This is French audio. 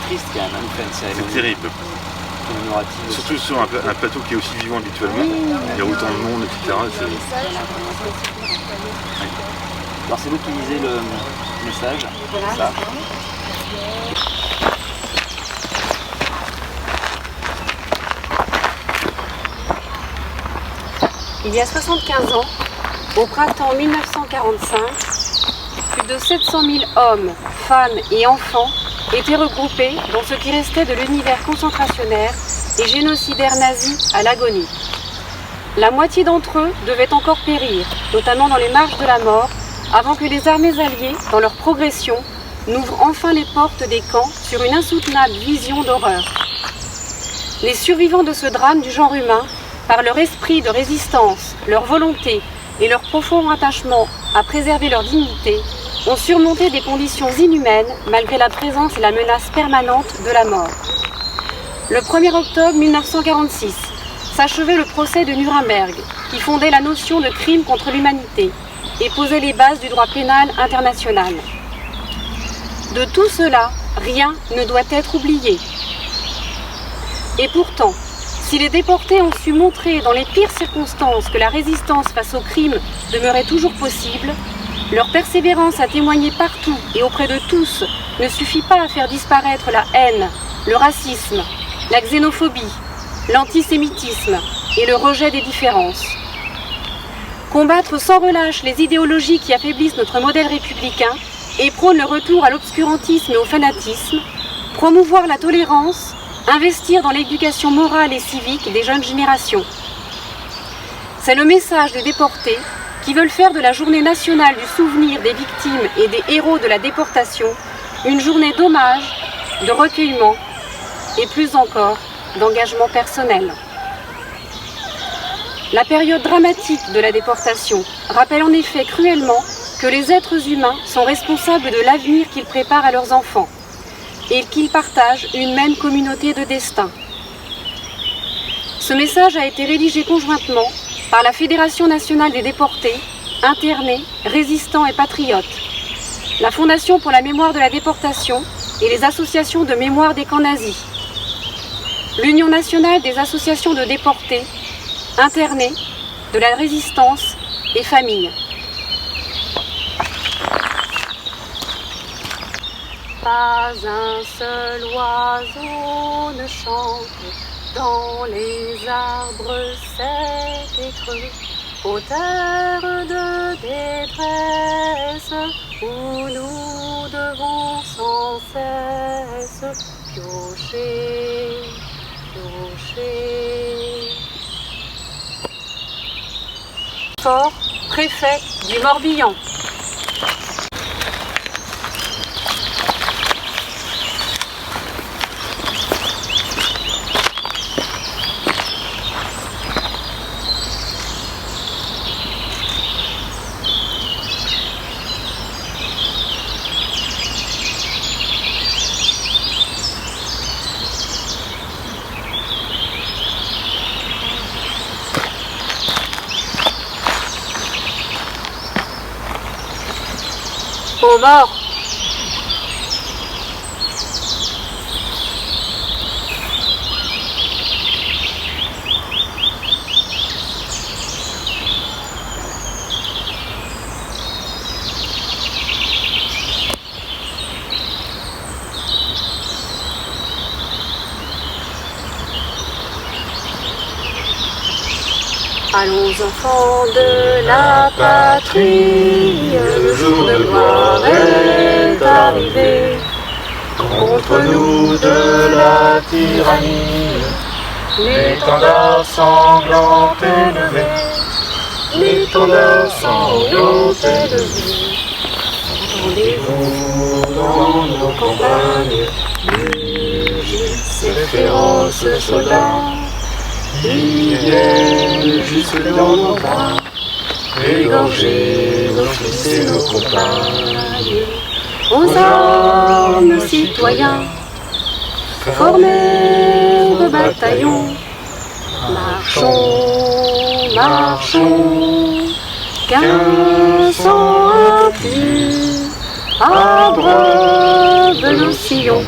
triste quand même, hein, de faire une cérémonie. C'est terrible. Commémorative. Surtout sur un plateau qui est aussi vivant habituellement. Il y a autant de monde, etc. Alors c'est vous qui lisez le message. Ça. Il y a 75 ans, au printemps 1945, plus de 700 000 hommes, femmes et enfants étaient regroupés dans ce qui restait de l'univers concentrationnaire et génocidaire nazi à l'agonie. La moitié d'entre eux devaient encore périr, notamment dans les marches de la mort, avant que les armées alliées, dans leur progression, n'ouvrent enfin les portes des camps sur une insoutenable vision d'horreur. Les survivants de ce drame du genre humain, par leur esprit de résistance, leur volonté et leur profond attachement à préserver leur dignité, ont surmonté des conditions inhumaines malgré la présence et la menace permanente de la mort. Le 1er octobre 1946 s'achevait le procès de Nuremberg, qui fondait la notion de crime contre l'humanité et posait les bases du droit pénal international. De tout cela, rien ne doit être oublié. Et pourtant, si les déportés ont su montrer dans les pires circonstances que la résistance face au crime demeurait toujours possible, leur persévérance à témoigner partout et auprès de tous ne suffit pas à faire disparaître la haine, le racisme, la xénophobie, l'antisémitisme et le rejet des différences. Combattre sans relâche les idéologies qui affaiblissent notre modèle républicain et prônent le retour à l'obscurantisme et au fanatisme, promouvoir la tolérance, investir dans l'éducation morale et civique des jeunes générations. C'est le message des déportés qui veulent faire de la journée nationale du souvenir des victimes et des héros de la déportation une journée d'hommage, de recueillement et plus encore d'engagement personnel. La période dramatique de la déportation rappelle en effet cruellement que les êtres humains sont responsables de l'avenir qu'ils préparent à leurs enfants et qu'ils partagent une même communauté de destin. Ce message a été rédigé conjointement par la Fédération nationale des déportés, internés, résistants et patriotes, la Fondation pour la mémoire de la déportation et les associations de mémoire des camps nazis, l'Union nationale des associations de déportés, internés, de la résistance et familles. Pas un seul oiseau ne chante dans les arbres secs et creux, aux terres de détresse où nous devons sans cesse piocher, piocher. Fort, préfet du Morbihan. Aux morts. Allons enfants de la patrie, le jour de gloire est arrivé. Contre nous de la tyrannie, l'étendard sanglant est levé, l'étendard sanglant est levé. Entendez-vous dans nos campagnes, ces féroces soldats, ils viennent jusque dans nos bras, égorger nos fils et nos compagnes. Aux armes, citoyens, formez vos bataillons, marchons, marchons, qu'un sang impur abreuve nos sillons.